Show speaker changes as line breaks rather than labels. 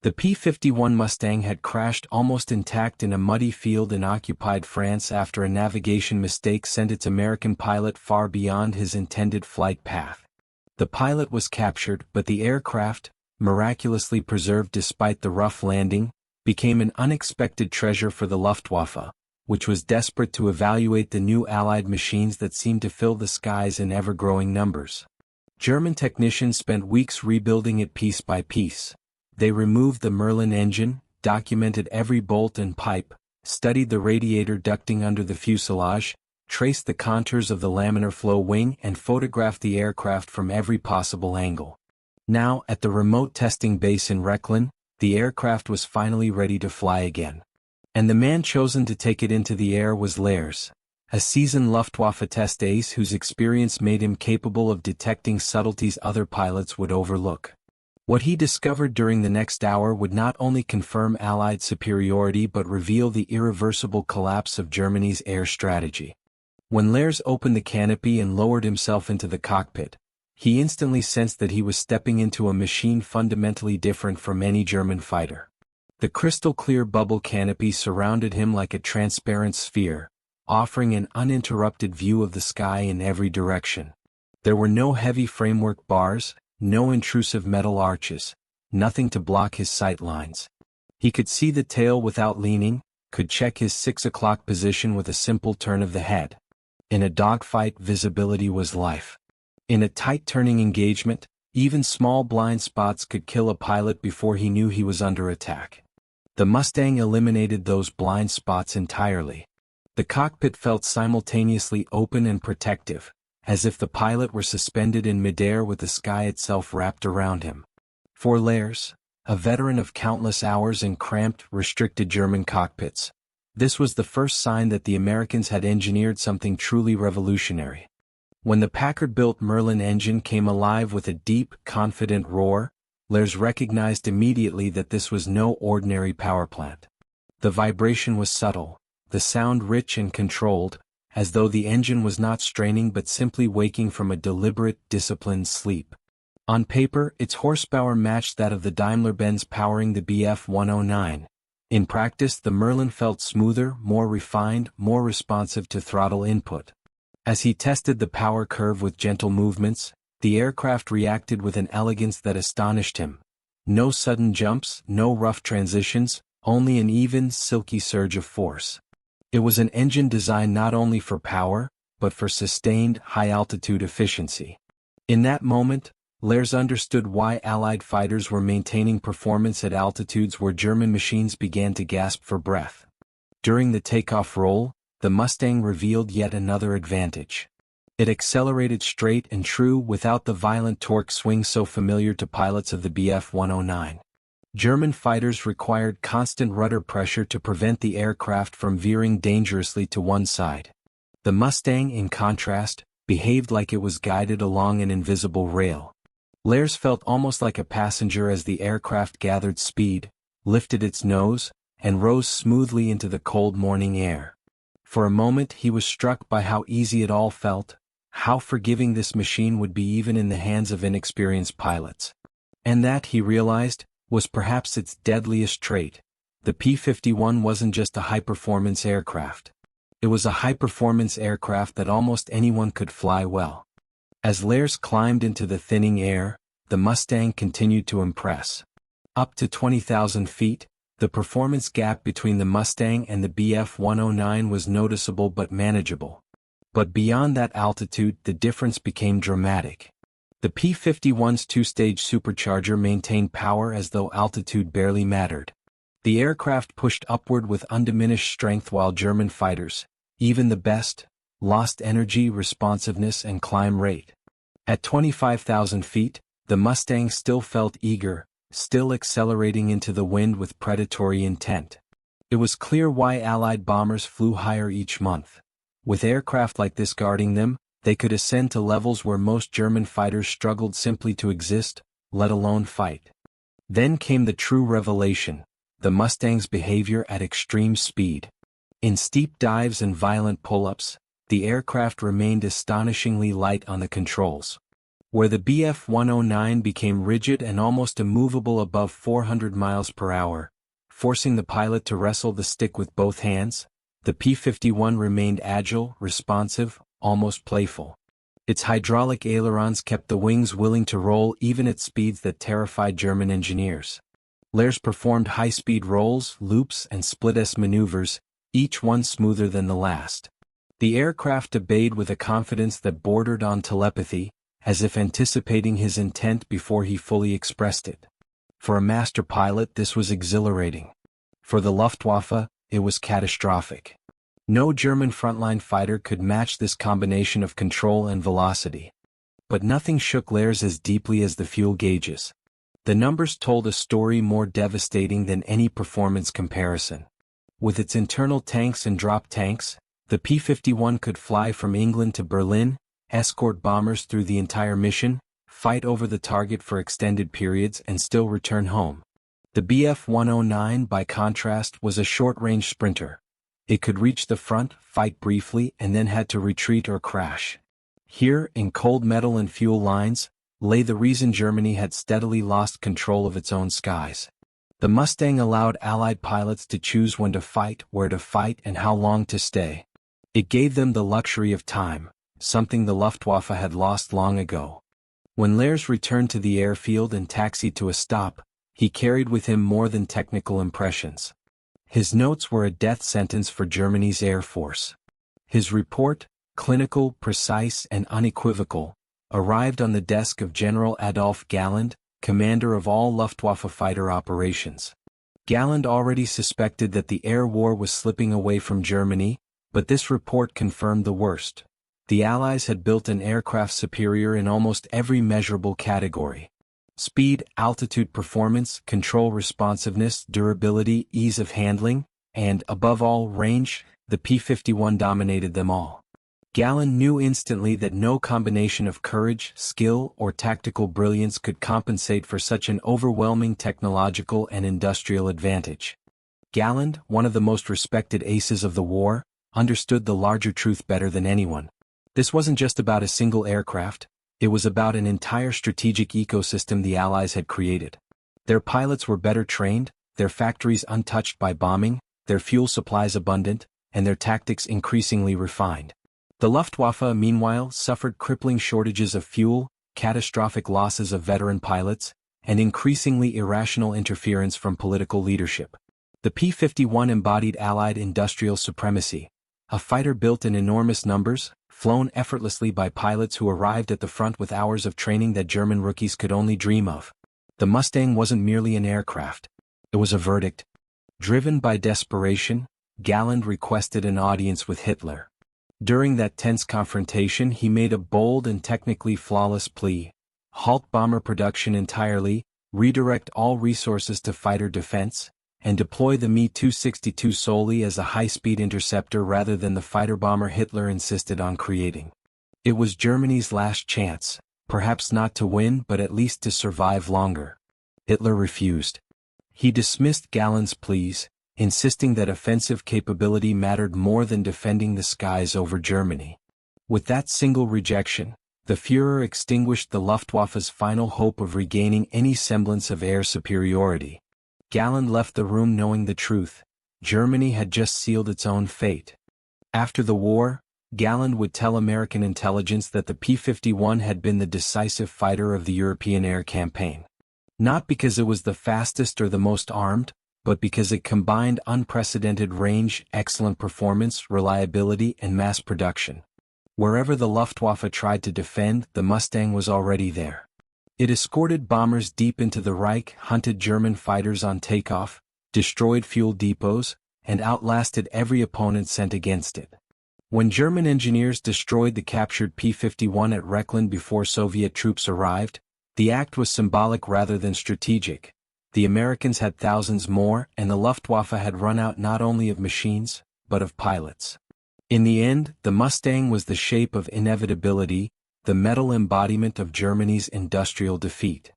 The P-51 Mustang had crashed almost intact in a muddy field in occupied France after a navigation mistake sent its American pilot far beyond his intended flight path. The pilot was captured, but the aircraft, miraculously preserved despite the rough landing, became an unexpected treasure for the Luftwaffe, which was desperate to evaluate the new Allied machines that seemed to fill the skies in ever-growing numbers. German technicians spent weeks rebuilding it piece by piece. They removed the Merlin engine, documented every bolt and pipe, studied the radiator ducting under the fuselage, traced the contours of the laminar flow wing and photographed the aircraft from every possible angle. Now, at the remote testing base in Rechlin, the aircraft was finally ready to fly again. And the man chosen to take it into the air was Lehrs, a seasoned Luftwaffe test ace whose experience made him capable of detecting subtleties other pilots would overlook. What he discovered during the next hour would not only confirm Allied superiority but reveal the irreversible collapse of Germany's air strategy. When Lehrs opened the canopy and lowered himself into the cockpit, he instantly sensed that he was stepping into a machine fundamentally different from any German fighter. The crystal-clear bubble canopy surrounded him like a transparent sphere, offering an uninterrupted view of the sky in every direction. There were no heavy framework bars, no intrusive metal arches, nothing to block his sight lines. He could see the tail without leaning, could check his 6 o'clock position with a simple turn of the head. In a dogfight, visibility was life. In a tight turning engagement, even small blind spots could kill a pilot before he knew he was under attack. The Mustang eliminated those blind spots entirely. The cockpit felt simultaneously open and protective, as if the pilot were suspended in midair with the sky itself wrapped around him. For Lehrs, a veteran of countless hours in cramped, restricted German cockpits, this was the first sign that the Americans had engineered something truly revolutionary. When the Packard-built Merlin engine came alive with a deep, confident roar, Lehrs recognized immediately that this was no ordinary power plant. The vibration was subtle, the sound rich and controlled, as though the engine was not straining but simply waking from a deliberate, disciplined sleep. On paper, its horsepower matched that of the Daimler-Benz powering the Bf 109. In practice, the Merlin felt smoother, more refined, more responsive to throttle input. As he tested the power curve with gentle movements, the aircraft reacted with an elegance that astonished him. No sudden jumps, no rough transitions, only an even, silky surge of force. It was an engine designed not only for power, but for sustained, high-altitude efficiency. In that moment, Lehrs understood why Allied fighters were maintaining performance at altitudes where German machines began to gasp for breath. During the takeoff roll, the Mustang revealed yet another advantage. It accelerated straight and true without the violent torque swing so familiar to pilots of the Bf 109. German fighters required constant rudder pressure to prevent the aircraft from veering dangerously to one side. The Mustang, in contrast, behaved like it was guided along an invisible rail. Lehrs felt almost like a passenger as the aircraft gathered speed, lifted its nose, and rose smoothly into the cold morning air. For a moment he was struck by how easy it all felt, how forgiving this machine would be even in the hands of inexperienced pilots. And that, he realized, was perhaps its deadliest trait. The P-51 wasn't just a high-performance aircraft. It was a high-performance aircraft that almost anyone could fly well. As Lehrs climbed into the thinning air, the Mustang continued to impress. Up to 20,000 feet, the performance gap between the Mustang and the Bf 109 was noticeable but manageable. But beyond that altitude, the difference became dramatic. The P-51's two-stage supercharger maintained power as though altitude barely mattered. The aircraft pushed upward with undiminished strength while German fighters, even the best, lost energy, responsiveness, and climb rate. At 25,000 feet, the Mustang still felt eager, still accelerating into the wind with predatory intent. It was clear why Allied bombers flew higher each month. With aircraft like this guarding them, they could ascend to levels where most German fighters struggled simply to exist, let alone fight. Then came the true revelation, the Mustang's behavior at extreme speed. In steep dives and violent pull-ups, the aircraft remained astonishingly light on the controls. where the Bf-109 became rigid and almost immovable above 400 miles per hour, forcing the pilot to wrestle the stick with both hands. The P-51 remained agile, responsive, almost playful. Its hydraulic ailerons kept the wings willing to roll even at speeds that terrified German engineers. Lares performed high-speed rolls, loops, and split-S maneuvers, each one smoother than the last. The aircraft obeyed with a confidence that bordered on telepathy, as if anticipating his intent before he fully expressed it. For a master pilot, this was exhilarating. For the Luftwaffe, it was catastrophic. No German frontline fighter could match this combination of control and velocity. But nothing shook Lares as deeply as the fuel gauges. The numbers told a story more devastating than any performance comparison. With its internal tanks and drop tanks, the P-51 could fly from England to Berlin, escort bombers through the entire mission, fight over the target for extended periods and still return home. The Bf-109, by contrast, was a short-range sprinter. It could reach the front, fight briefly, and then had to retreat or crash. Here, in cold metal and fuel lines, lay the reason Germany had steadily lost control of its own skies. The Mustang allowed Allied pilots to choose when to fight, where to fight, and how long to stay. It gave them the luxury of time, something the Luftwaffe had lost long ago. When Lares returned to the airfield and taxied to a stop, he carried with him more than technical impressions. His notes were a death sentence for Germany's Air Force. His report, clinical, precise, and unequivocal, arrived on the desk of General Adolf Galland, commander of all Luftwaffe fighter operations. Galland already suspected that the air war was slipping away from Germany, but this report confirmed the worst. The Allies had built an aircraft superior in almost every measurable category. Speed, altitude performance, control responsiveness, durability, ease of handling, and, above all, range, the P-51 dominated them all. Galland knew instantly that no combination of courage, skill, or tactical brilliance could compensate for such an overwhelming technological and industrial advantage. Galland, one of the most respected aces of the war, understood the larger truth better than anyone. This wasn't just about a single aircraft, it was about an entire strategic ecosystem the Allies had created. Their pilots were better trained, their factories untouched by bombing, their fuel supplies abundant, and their tactics increasingly refined. The Luftwaffe, meanwhile, suffered crippling shortages of fuel, catastrophic losses of veteran pilots, and increasingly irrational interference from political leadership. The P-51 embodied Allied industrial supremacy, a fighter built in enormous numbers, flown effortlessly by pilots who arrived at the front with hours of training that German rookies could only dream of. The Mustang wasn't merely an aircraft. It was a verdict. Driven by desperation, Galland requested an audience with Hitler. During that tense confrontation, he made a bold and technically flawless plea: halt bomber production entirely, redirect all resources to fighter defense, and deploy the Me-262 solely as a high-speed interceptor rather than the fighter bomber Hitler insisted on creating. It was Germany's last chance, perhaps not to win but at least to survive longer. Hitler refused. He dismissed Galland's pleas, insisting that offensive capability mattered more than defending the skies over Germany. With that single rejection, the Führer extinguished the Luftwaffe's final hope of regaining any semblance of air superiority. Galland left the room knowing the truth: Germany had just sealed its own fate. After the war, Galland would tell American intelligence that the P-51 had been the decisive fighter of the European air campaign. Not because it was the fastest or the most armed, but because it combined unprecedented range, excellent performance, reliability, and mass production. Wherever the Luftwaffe tried to defend, the Mustang was already there. It escorted bombers deep into the Reich, hunted German fighters on takeoff, destroyed fuel depots, and outlasted every opponent sent against it. When German engineers destroyed the captured P-51 at Reckland before Soviet troops arrived, the act was symbolic rather than strategic. The Americans had thousands more, and the Luftwaffe had run out not only of machines, but of pilots. In the end, the Mustang was the shape of inevitability, the metal embodiment of Germany's industrial defeat.